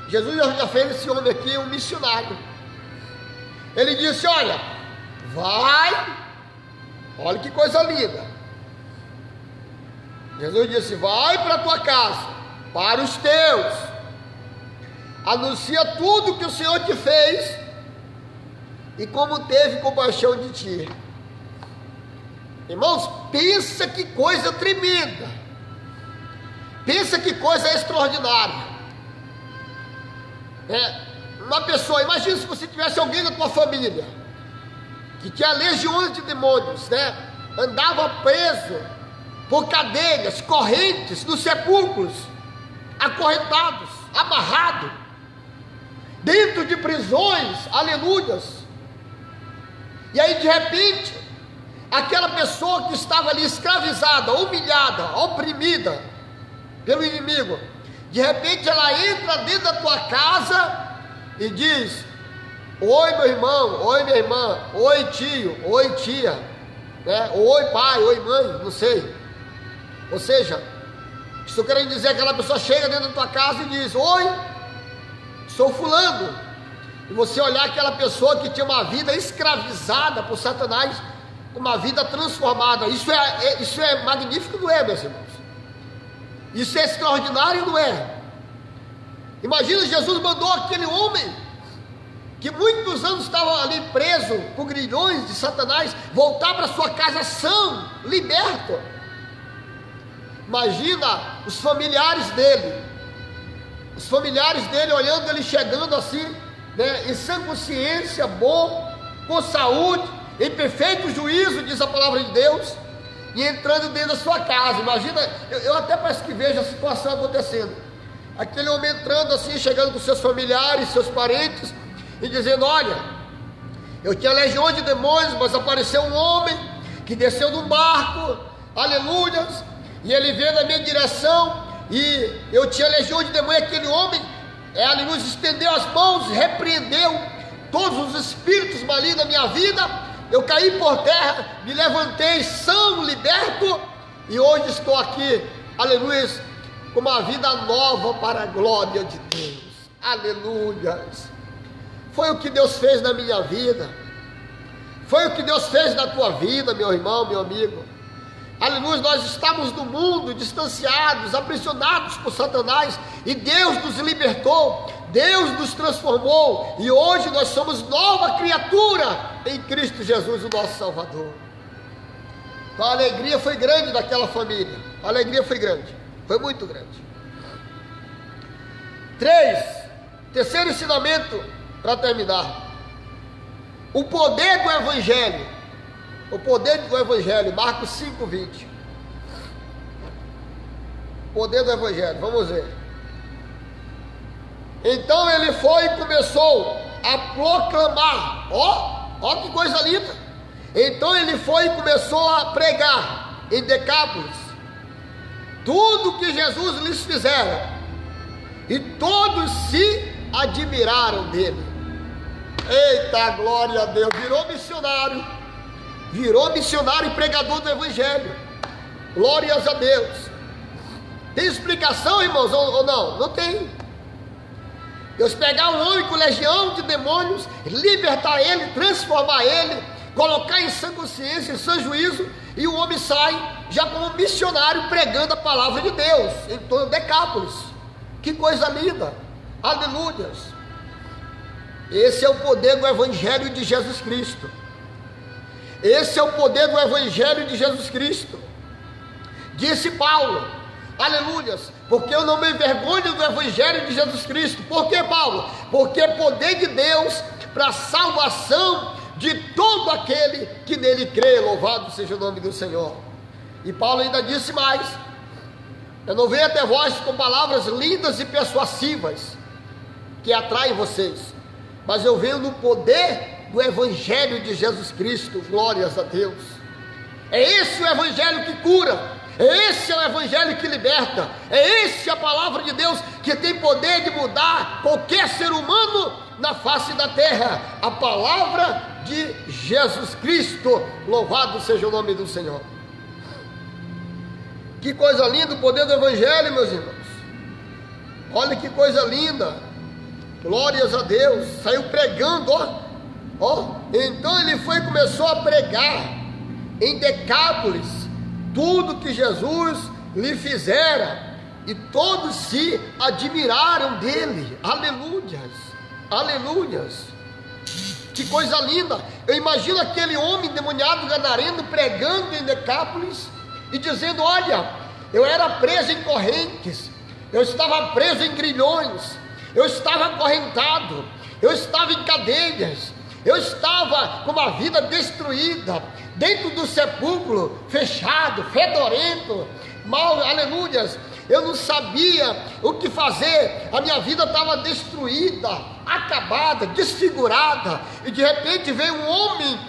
Jesus já fez esse homem aqui um missionário. Ele disse: olha, vai, olha que coisa linda. Jesus disse: vai para a tua casa, para os teus, anuncia tudo que o Senhor te fez e como teve compaixão de ti. Irmãos, pensa que coisa tremenda, pensa que coisa extraordinária. Uma pessoa, imagina se você tivesse alguém da tua família que tinha legiões de demônios, andava preso por cadeias, correntes, nos sepulcros, acorrentados, amarrado, dentro de prisões, aleluias. E aí de repente, aquela pessoa que estava ali escravizada, humilhada, oprimida pelo inimigo, de repente ela entra dentro da tua casa e diz: oi meu irmão, oi minha irmã, oi tio, oi tia, oi pai, oi mãe, não sei. Ou seja, estou querendo dizer que aquela pessoa chega dentro da tua casa e diz: oi, sou fulano. E você olhar aquela pessoa que tinha uma vida escravizada por Satanás, uma vida transformada. Isso é magnífico, não é, meus irmãos? Isso é extraordinário, não é? Imagina, Jesus mandou aquele homem que muitos anos estava ali preso por grilhões de Satanás voltar para sua casa são, liberto. Imagina os familiares dele olhando ele chegando assim, em sã consciência, bom, com saúde, em perfeito juízo, diz a palavra de Deus, e entrando dentro da sua casa. Imagina, eu até parece que vejo a situação acontecendo, aquele homem entrando assim, chegando com seus familiares, seus parentes, e dizendo: olha, eu tinha legiões de demônios, mas apareceu um homem que desceu de um barco, aleluias, e ele veio na minha direção, e eu tinha legião de demônios. Aquele homem, aleluia, estendeu as mãos, repreendeu todos os espíritos malignos da minha vida. Eu caí por terra, me levantei são, liberto, e hoje estou aqui, aleluia, com uma vida nova para a glória de Deus, aleluia. Foi o que Deus fez na minha vida, foi o que Deus fez na tua vida, meu irmão, meu amigo. Aleluia, nós estamos no mundo distanciados, aprisionados por Satanás, e Deus nos libertou, Deus nos transformou, e hoje nós somos nova criatura em Cristo Jesus, o nosso Salvador. Então a alegria foi grande daquela família, a alegria foi grande, foi muito grande. Terceiro ensinamento para terminar: o poder do Evangelho. O poder do Evangelho, Marcos 5:20. Poder do Evangelho, vamos ver. Então ele foi e começou a proclamar. Ó que coisa linda. Então ele foi e começou a pregar em Decápolis tudo que Jesus lhes fizera, e todos se admiraram dele. Eita, glória a Deus! Virou missionário e pregador do Evangelho. Glórias a Deus. Tem explicação, irmãos, ou não? Não tem. Deus pegar um homem com legião de demônios, libertar ele, transformar ele, colocar em sã consciência, em sã juízo, e o homem sai já como missionário pregando a palavra de Deus em todo Decápolis. Que coisa linda, aleluias. Esse é o poder do Evangelho de Jesus Cristo. Esse é o poder do Evangelho de Jesus Cristo. Disse Paulo, aleluias, porque eu não me envergonho do Evangelho de Jesus Cristo. Por que, Paulo? Porque é poder de Deus para a salvação de todo aquele que nele crê. Louvado seja o nome do Senhor. E Paulo ainda disse mais: eu não venho até vós com palavras lindas e persuasivas que atraem vocês, mas eu venho no poder do Evangelho de Jesus Cristo. Glórias a Deus. É esse o Evangelho que cura, é esse o Evangelho que liberta, é esse a palavra de Deus que tem poder de mudar qualquer ser humano na face da terra. A palavra de Jesus Cristo. Louvado seja o nome do Senhor. Que coisa linda o poder do Evangelho, meus irmãos. Olha que coisa linda. Glórias a Deus. Saiu pregando, Então ele foi e começou a pregar em Decápolis tudo que Jesus lhe fizera, e todos se admiraram dele. Aleluias, aleluias. Que coisa linda! Eu imagino aquele homem endemoniado gadareno pregando em Decápolis e dizendo: olha, eu era preso em correntes, eu estava preso em grilhões, eu estava acorrentado, eu estava em cadeias, eu estava com uma vida destruída, dentro do sepulcro, fechado, fedorento, mal, aleluias. Eu não sabia o que fazer, a minha vida estava destruída, acabada, desfigurada, e de repente veio um homem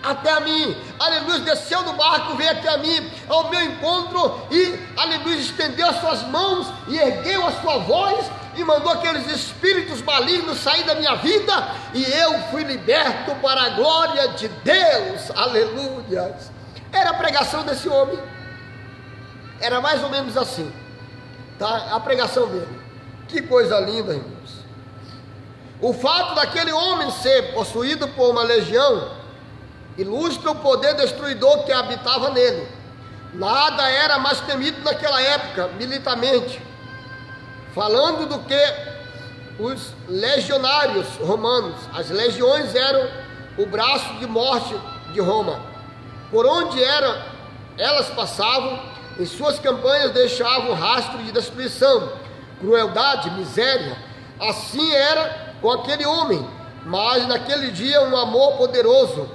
até mim, aleluia, desceu do barco, veio até mim, ao meu encontro, e aleluia, estendeu as suas mãos, e ergueu a sua voz, e mandou aqueles espíritos malignos sair da minha vida, e eu fui liberto para a glória de Deus, aleluia. Era a pregação desse homem, era mais ou menos assim, tá? A pregação dele. Que coisa linda, irmãos. O fato daquele homem ser possuído por uma legião ilustra o poder destruidor que habitava nele. Nada era mais temido naquela época, militarmente falando, do que os legionários romanos. As legiões eram o braço de morte de Roma. Por onde elas passavam, em suas campanhas deixavam rastro de destruição, crueldade, miséria. Assim era com aquele homem, mas naquele dia um amor poderoso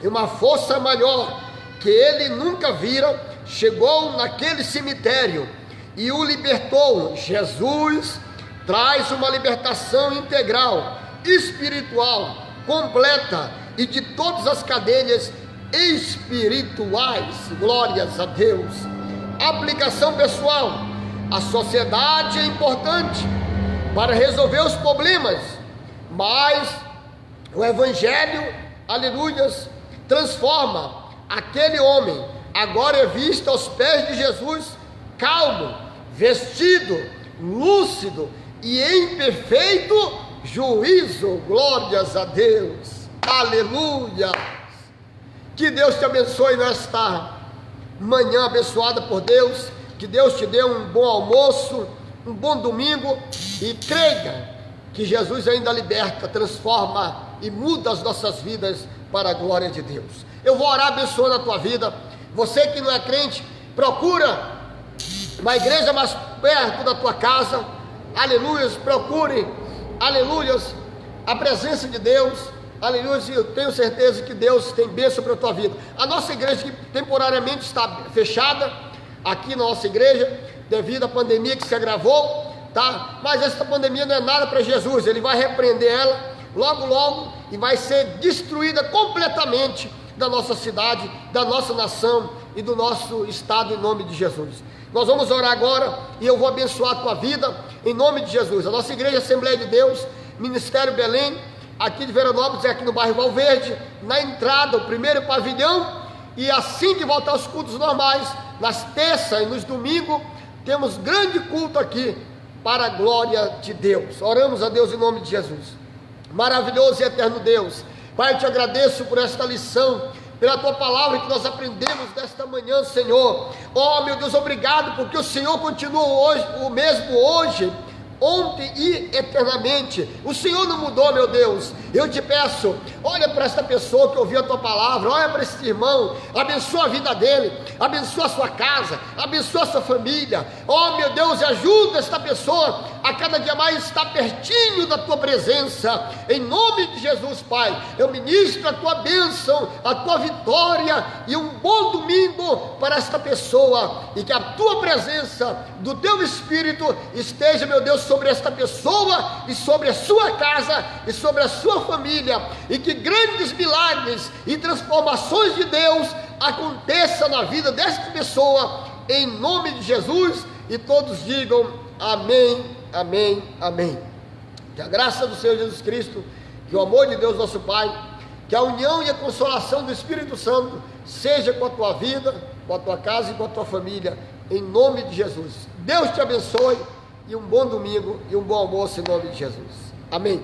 e uma força maior que ele nunca vira chegou naquele cemitério e o libertou. Jesus traz uma libertação integral, espiritual, completa e de todas as cadeias espirituais. Glórias a Deus. Aplicação pessoal: a sociedade é importante para resolver os problemas, mas o Evangelho, aleluias, transforma. Aquele homem agora é visto aos pés de Jesus, calmo, vestido, lúcido e em perfeito juízo. Glórias a Deus, aleluia. Que Deus te abençoe nesta manhã abençoada por Deus. Que Deus te dê um bom almoço, um bom domingo, e creia que Jesus ainda liberta, transforma e muda as nossas vidas para a glória de Deus. Eu vou orar abençoando a tua vida. Você que não é crente, procura uma igreja mais perto da tua casa, aleluias, procure, aleluias, a presença de Deus, aleluias, e eu tenho certeza que Deus tem bênção para a tua vida. A nossa igreja, que temporariamente está fechada, aqui na nossa igreja, devido à pandemia que se agravou, tá? Mas essa pandemia não é nada para Jesus. Ele vai repreender ela logo logo e vai ser destruída completamente da nossa cidade, da nossa nação e do nosso estado, em nome de Jesus. Nós vamos orar agora e eu vou abençoar a tua vida em nome de Jesus. A nossa igreja Assembleia de Deus, Ministério Belém, aqui de Veranópolis, é aqui no bairro Valverde, na entrada, o primeiro pavilhão. E assim que voltar aos cultos normais, nas terças e nos domingos, temos grande culto aqui para a glória de Deus. Oramos a Deus em nome de Jesus. Maravilhoso e eterno Deus, Pai, eu te agradeço por esta lição, pela tua palavra que nós aprendemos desta manhã, Senhor. Oh, meu Deus, obrigado, porque o Senhor continua hoje, o mesmo hoje, ontem e eternamente. O Senhor não mudou, meu Deus. Eu te peço, olha para esta pessoa que ouviu a tua palavra, olha para esse irmão, abençoa a vida dele, abençoa a sua casa, abençoa a sua família. Oh, meu Deus, ajuda esta pessoa a cada dia mais estar pertinho da tua presença, em nome de Jesus, Pai. Eu ministro a tua bênção, a tua vitória e um bom domingo para esta pessoa, e que a tua presença do teu Espírito esteja, meu Deus, sobre esta pessoa e sobre a sua casa e sobre a sua família, e que grandes milagres e transformações de Deus aconteçam na vida desta pessoa, em nome de Jesus. E todos digam amém, amém, amém. Que a graça do Senhor Jesus Cristo, que o amor de Deus nosso Pai, que a união e a consolação do Espírito Santo seja com a tua vida, com a tua casa e com a tua família, em nome de Jesus. Deus te abençoe, e um bom domingo e um bom almoço em nome de Jesus. Amém.